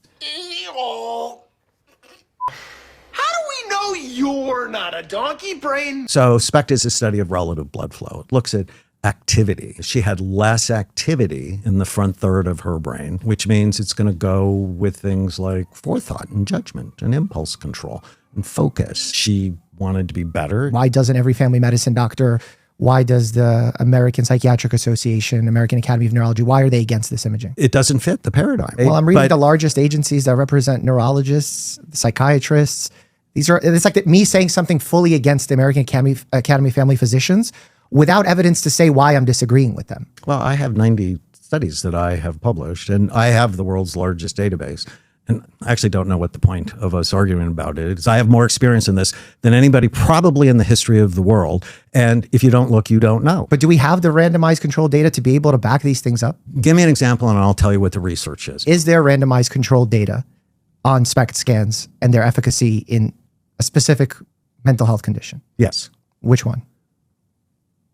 You're not a donkey brain. So SPECT is a study of relative blood flow. It looks at activity. She had less activity in the front third of her brain, which means it's going to go with things like forethought and judgment and impulse control and focus. She wanted to be better. Why doesn't every family medicine doctor, why does the American Psychiatric Association, American Academy of Neurology, why are they against this imaging? It doesn't fit the paradigm. Well, I'm reading the largest agencies that represent neurologists, psychiatrists. It's like me saying something fully against the American Academy of Family Physicians without evidence to say why I'm disagreeing with them. Well, I have 90 studies that I have published, and I have the world's largest database. And I actually don't know what the point of us arguing about it is. I have more experience in this than anybody probably in the history of the world. And if you don't look, you don't know. But do we have the randomized control data to be able to back these things up? Give me an example and I'll tell you what the research is. Is there randomized controlled data on SPECT scans and their efficacy in a specific mental health condition? Yes. Which one?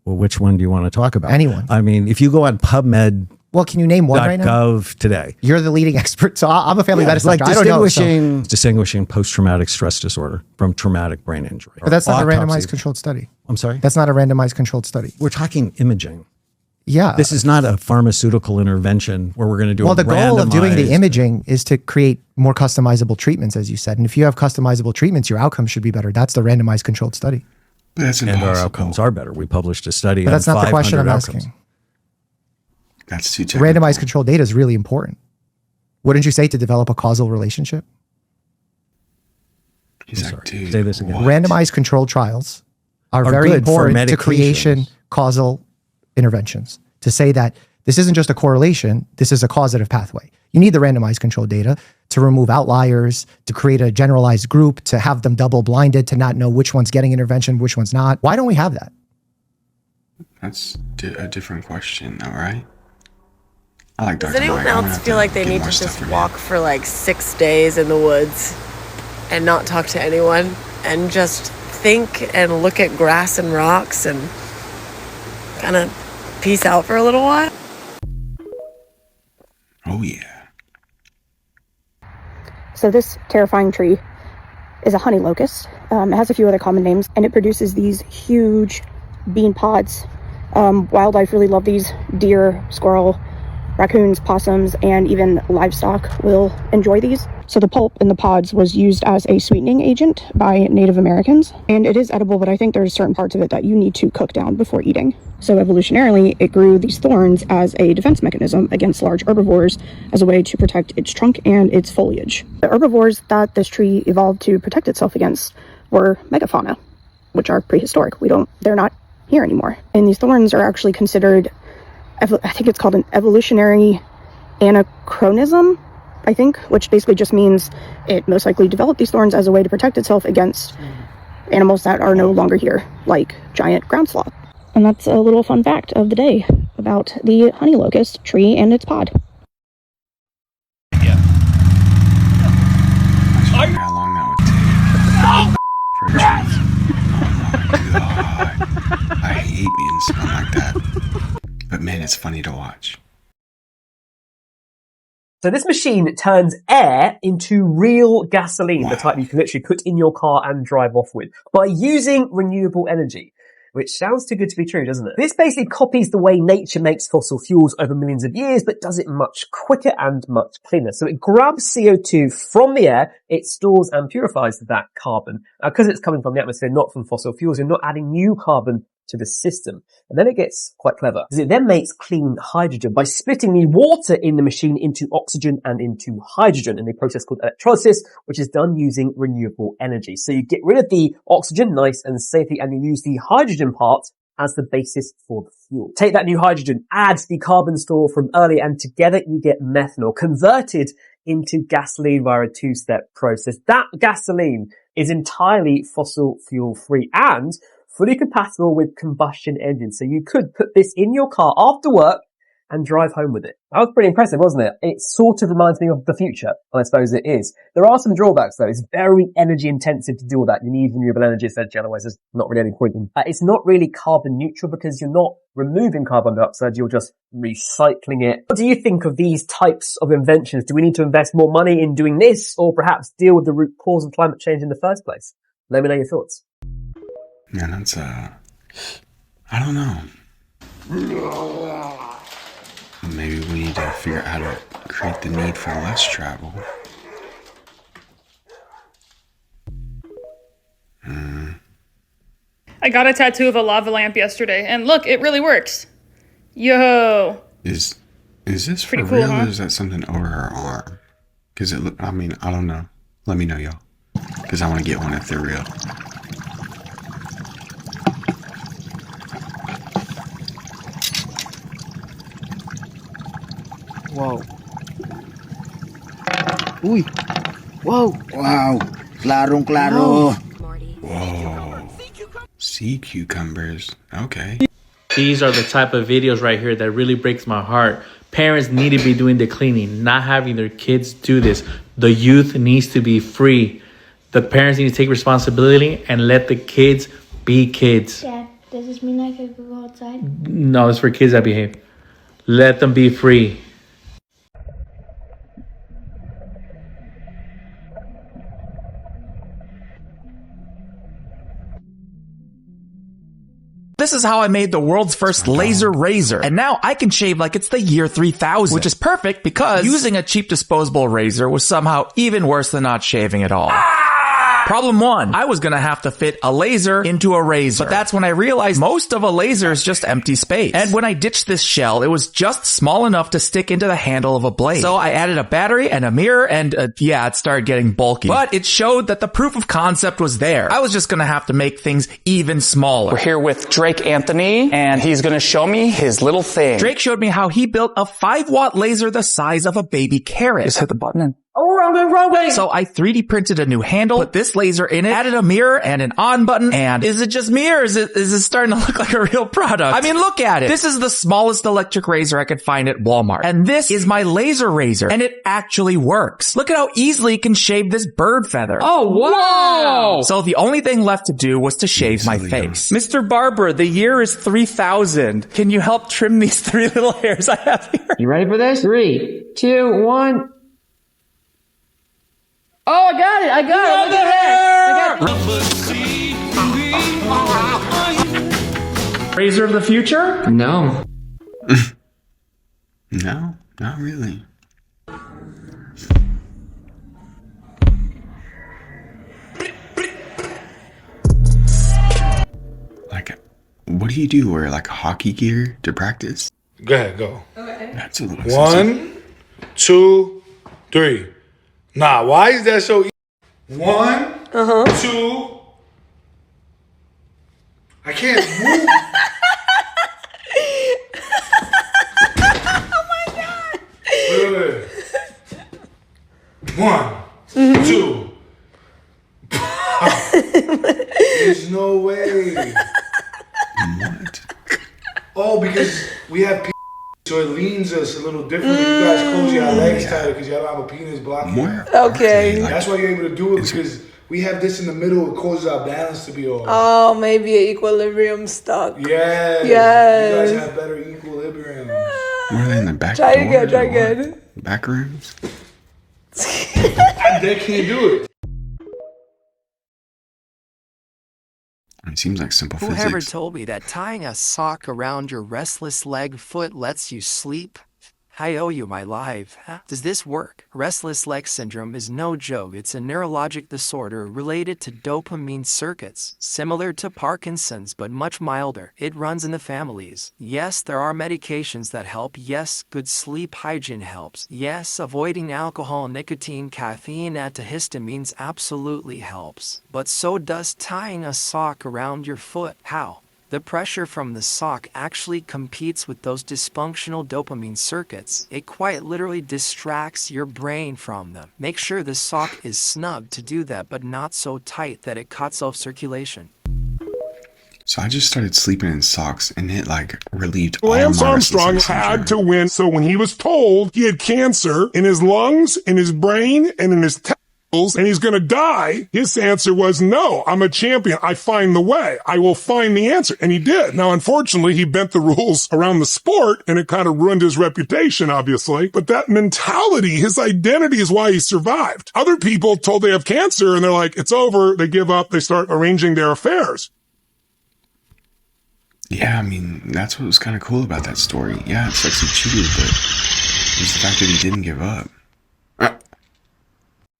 Well, which one do you want to talk about? Anyone. I mean, if you go on PubMed. Well, can you name one right now? .gov today. You're the leading expert, so I'm a family medicine doctor. I don't know. Distinguishing post-traumatic stress disorder from traumatic brain injury. But that's not a randomized controlled study. I'm sorry? That's not a randomized controlled study. We're talking imaging. Yeah. This is not a pharmaceutical intervention where we're going to do the goal of doing the imaging is to create more customizable treatments, as you said. And if you have customizable treatments, your outcomes should be better. That's the randomized controlled study. But that's impossible. And our outcomes are better. We published a study. But that's not the question I'm outcomes. asking. That's too technical. Randomized controlled data is really important. Wouldn't you say to develop a causal relationship? He's like, dude, say this again. Randomized controlled trials are very important to creation causal interventions. To say that this isn't just a correlation, this is a causative pathway. You need the randomized controlled data to remove outliers, to create a generalized group, to have them double blinded, to not know which one's getting intervention, which one's not. Why don't we have that? That's a different question, all right? I like Dr. Does anyone else feel like they need to just walk for like 6 days in the woods and not talk to anyone and just think and look at grass and rocks and kind of peace out for a little while? Oh, yeah. So this terrifying tree is a honey locust. It has a few other common names, and it produces these huge bean pods. Wildlife really love these. Deer, squirrel, raccoons, possums, and even livestock will enjoy these. So the pulp in the pods was used as a sweetening agent by Native Americans, and it is edible, but I think there's certain parts of it that you need to cook down before eating. So evolutionarily, it grew these thorns as a defense mechanism against large herbivores as a way to protect its trunk and its foliage. The herbivores that this tree evolved to protect itself against were megafauna, which are prehistoric. They're not here anymore. And these thorns are actually considered, I think it's called an evolutionary anachronism, I think, which basically just means it most likely developed these thorns as a way to protect itself against animals that are no longer here, like giant ground sloth. And that's a little fun fact of the day about the honey locust tree and its pod. Yeah. I wonder how long that would take for a tree. Oh my god. I hate being spun like that. But man, it's funny to watch. So this machine turns air into real gasoline, the type you can literally put in your car and drive off with, by using renewable energy. Which sounds too good to be true, doesn't it? This basically copies the way nature makes fossil fuels over millions of years, but does it much quicker and much cleaner. So it grabs CO2 from the air, it stores and purifies that carbon. Now, because it's coming from the atmosphere, not from fossil fuels, you're not adding new carbon to the system. And then it gets quite clever, because it then makes clean hydrogen by splitting the water in the machine into oxygen and into hydrogen in a process called electrolysis, which is done using renewable energy. So you get rid of the oxygen nice and safely, and you use the hydrogen part as the basis for the fuel. Take that new hydrogen, add the carbon store from earlier, and together you get methanol converted into gasoline via a two-step process. That gasoline is entirely fossil fuel free and fully compatible with combustion engines. So you could put this in your car after work and drive home with it. That was pretty impressive, wasn't it? It sort of reminds me of the future, and I suppose it is. There are some drawbacks though. It's very energy intensive to do all that. You need renewable energy, essentially, otherwise there's not really any point in. It's not really carbon neutral because you're not removing carbon dioxide, you're just recycling it. What do you think of these types of inventions? Do we need to invest more money in doing this, or perhaps deal with the root cause of climate change in the first place? Let me know your thoughts. Man, that's, I don't know. Maybe we need to figure out how to create the need for less travel. I got a tattoo of a lava lamp yesterday, and look, it really works. Yo. Is this for Pretty cool, real, huh? or is that something over her arm? Because I don't know. Let me know, y'all. Because I want to get one if they're real. Wow. Uy. Wow. Wow. Klarong klaro. Whoa. Sea cucumbers. Okay. These are the type of videos right here that really breaks my heart. Parents need to be doing the cleaning, not having their kids do this. The youth needs to be free. The parents need to take responsibility and let the kids be kids. Dad, does this mean I could go outside? No, it's for kids that behave. Let them be free. This is how I made the world's first laser razor, and now I can shave like it's the year 3000, which is perfect because using a cheap disposable razor was somehow even worse than not shaving at all. Problem 1, I was gonna have to fit a laser into a razor, but that's when I realized most of a laser is just empty space. And when I ditched this shell, it was just small enough to stick into the handle of a blade. So I added a battery and a mirror, and yeah, it started getting bulky. But it showed that the proof of concept was there. I was just gonna have to make things even smaller. We're here with Drake Anthony, and he's gonna show me his little thing. Drake showed me how he built a 5-watt laser the size of a baby carrot. Just hit the button and... Oh, wrong way. So I 3D printed a new handle, put this laser in it, added a mirror and an on button, and is it just me or is it starting to look like a real product? I mean, look at it. This is the smallest electric razor I could find at Walmart. And this is my laser razor, and it actually works. Look at how easily it can shave this bird feather. Oh, wow. So the only thing left to do was to shave my face. Mr. Barber, the year is 3000. Can you help trim these 3 little hairs I have here? You ready for this? 3, 2, 1. Oh, I got it. I got it. Look at that. Razor of the future? No. No, not really. Like, what do you do? Wear like hockey gear to practice? Go ahead, go. Okay. That's a little 1, 2, 3. Nah, why is that so easy? 1, 2. I can't move. Oh my god! Wait. 1, 2. There's no way. What? Oh, because we have so it leans us a little different. You guys close your legs tighter because y'all don't have a penis blocking. Okay. That's why you're able to do it because we have this in the middle. It causes our balance to be off. Oh, maybe an equilibrium stuck. Yes. Yes. You guys have better equilibrium. What are they in the back? Try again. Back rooms? They can't do it. It seems like simple physics. Whoever told me that tying a sock around your restless leg foot lets you sleep? I owe you my life. Does this work? Restless leg syndrome is no joke. It's a neurologic disorder related to dopamine circuits, similar to Parkinson's but much milder. It runs in the families. Yes, there are medications that help. Yes, good sleep hygiene helps. Yes, avoiding alcohol, nicotine, caffeine, antihistamines absolutely helps. But so does tying a sock around your foot. How? The pressure from the sock actually competes with those dysfunctional dopamine circuits. It quite literally distracts your brain from them. Make sure the sock is snug to do that, but not so tight that it cuts off circulation. So I just started sleeping in socks and it like relieved all Lance my Armstrong restless leg had to win. So when he was told he had cancer in his lungs, in his brain, and in his testicles, and he's going to die, his answer was, no, I'm a champion. I find the way. I will find the answer. And he did. Now, unfortunately, he bent the rules around the sport and it kind of ruined his reputation, obviously. But that mentality, his identity is why he survived. Other people told they have cancer and they're like, it's over. They give up. They start arranging their affairs. Yeah, I mean, that's what was kind of cool about that story. Yeah, it's like he cheated, but it was the fact that he didn't give up.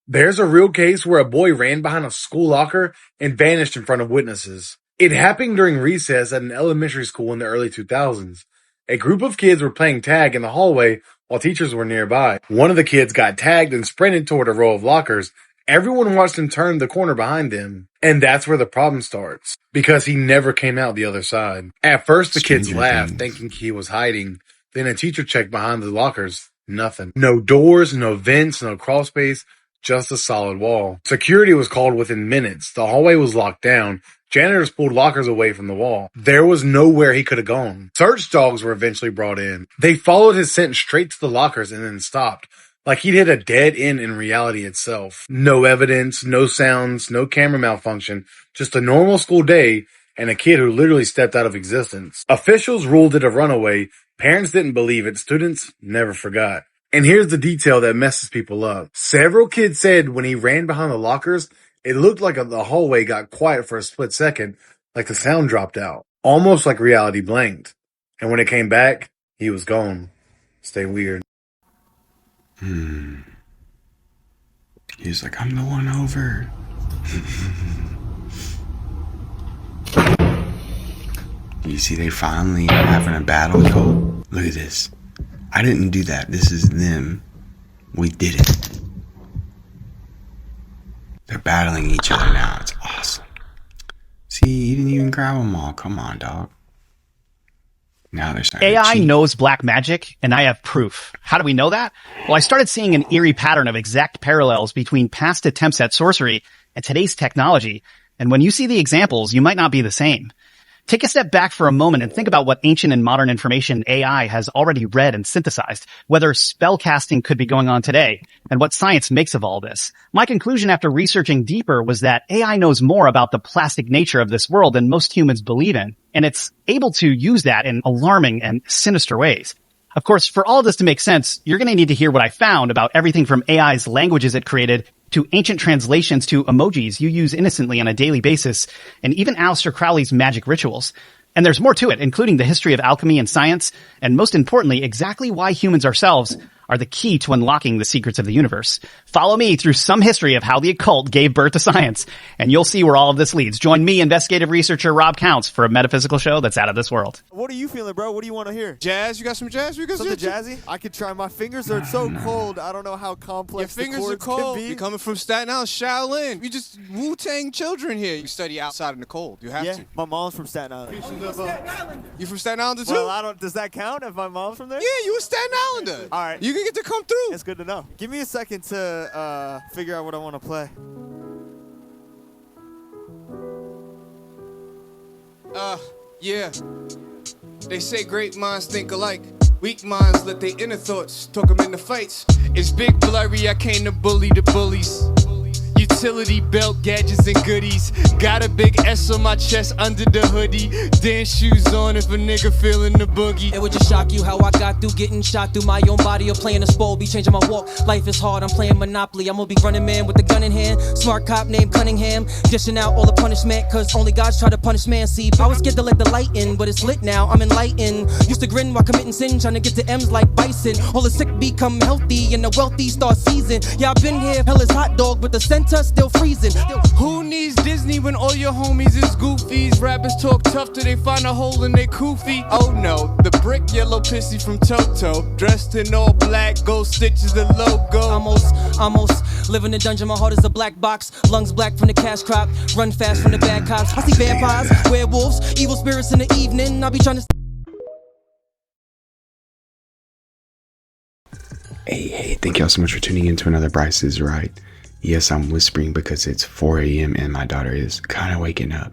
There's a real case where a boy ran behind a school locker and vanished in front of witnesses. It happened during recess at an elementary school in the early 2000s. A group of kids were playing tag in the hallway while teachers were nearby. One of the kids got tagged and sprinted toward a row of lockers. Everyone watched him turn the corner behind him. And that's where the problem starts, because he never came out the other side. At first, the kids laughed, thinking he was hiding. Then a teacher checked behind the lockers. Nothing. No doors, no vents, no crawl space. Just a solid wall. Security was called within minutes. The hallway was locked down. Janitors pulled lockers away from the wall. There was nowhere he could have gone. Search dogs were eventually brought in. They followed his scent straight to the lockers and then stopped, like he'd hit a dead end in reality itself. No evidence, no sounds, no camera malfunction, just a normal school day and a kid who literally stepped out of existence. Officials ruled it a runaway. Parents didn't believe it. Students never forgot. And here's the detail that messes people up. Several kids said when he ran behind the lockers, it looked like the hallway got quiet for a split second, like the sound dropped out, almost like reality blanked. And when it came back, he was gone. Stay weird. He was like, I'm the one over. You see, they finally having a battle, yo. Look at this. I didn't do that. This is them. We did it. They're battling each other now. It's awesome. See, he didn't even grab them all. Come on, dog. Now they're starting AI knows black magic, and I have proof. How do we know that? Well, I started seeing an eerie pattern of exact parallels between past attempts at sorcery and today's technology. And when you see the examples, you might not be the same. Take a step back for a moment and think about what ancient and modern information AI has already read and synthesized, whether spell casting could be going on today, and what science makes of all this. My conclusion after researching deeper was that AI knows more about the plastic nature of this world than most humans believe in, and it's able to use that in alarming and sinister ways. Of course, for all of this to make sense, you're going to need to hear what I found about everything from AI's languages it created to ancient translations to emojis you use innocently on a daily basis, and even Aleister Crowley's magic rituals. And there's more to it, including the history of alchemy and science, and most importantly, exactly why humans ourselves are the key to unlocking the secrets of the universe. Follow me through some history of how the occult gave birth to science, and you'll see where all of this leads. Join me, investigative researcher Rob Counts, for a metaphysical show that's out of this world. What are you feeling, bro? What do you want to hear? Jazz? You got some jazz? You got something jazzy? I could try. My fingers are so cold. I don't know how complex your fingers the are chords cold. can be. You're coming from Staten Island, Shaolin. You just Wu-Tang children here. You study outside in the cold. You have to. My mom's from Staten Island. You from Staten Islander too? Well, I don't. Does that count if my mom's from there? Yeah, you a Staten Islander. All right. You can get to come through. It's good to know. Give me a second to figure out what I want to play. Yeah. They say great minds think alike. Weak minds let their inner thoughts talk them into fights. It's big blurry, I came to bully the bullies. Utility belt, gadgets and goodies. Got a big S on my chest under the hoodie. Dance shoes on if a nigga feeling the boogie. It would just shock you how I got through getting shot through my own body or playing a sport. Be changing my walk. Life is hard, I'm playing Monopoly. I'm gonna be running man with a gun in hand. Smart cop named Cunningham. Dishing out all the punishment, cause only God's try to punish man. See, I was scared to let the light in, but it's lit now, I'm enlightened. Used to grin while committing sin, trying to get to M's like bison. All the sick become healthy and the wealthy start season. Yeah, I've been here, hell is hot dog, but the center still freezing. Who needs Disney when all your homies is goofies? Rappers talk tough till they find a hole in their koofy. Oh no, the brick yellow pissy from Toto. Dressed in all black, gold stitches the logo. Almost live in the dungeon, my heart is a black box. Lungs black from the cash crop. Run fast from the bad cops. I see vampires, werewolves, evil spirits in the evening. I'll be trying to... Hey, thank y'all so much for tuning in to another Bryce is Right. Yes, I'm whispering because it's 4 a.m. and my daughter is kind of waking up.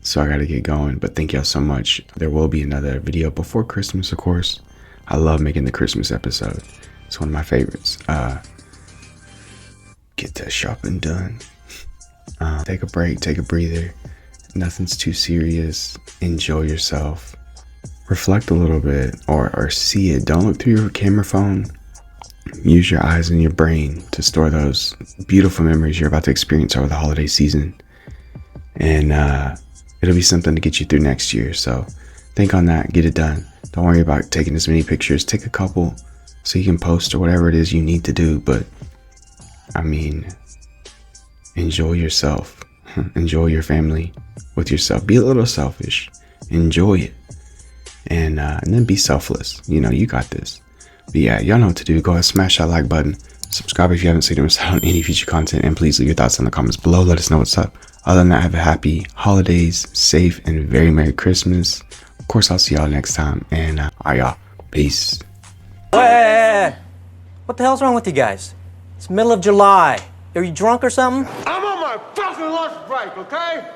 So I gotta get going, but thank y'all so much. There will be another video before Christmas, of course. I love making the Christmas episode. It's one of my favorites. Get that shopping done. Take a break, take a breather. Nothing's too serious. Enjoy yourself. Reflect a little bit or see it. Don't look through your camera phone. Use your eyes and your brain to store those beautiful memories you're about to experience over the holiday season. And it'll be something to get you through next year. So think on that, get it done. Don't worry about taking as many pictures. Take a couple so you can post or whatever it is you need to do. But I mean, enjoy yourself. Enjoy your family with yourself. Be a little selfish. Enjoy it. And then be selfless. You know, you got this. But yeah, y'all know what to do. Go ahead, smash that like button. Subscribe if you haven't seen or missed out on any future content. And please leave your thoughts in the comments below. Let us know what's up. Other than that, have a happy holidays, safe, and very Merry Christmas. Of course, I'll see y'all next time. And all right, y'all. Peace. Hey, what the hell's wrong with you guys? It's middle of July. Are you drunk or something? I'm on my fucking lunch break, okay?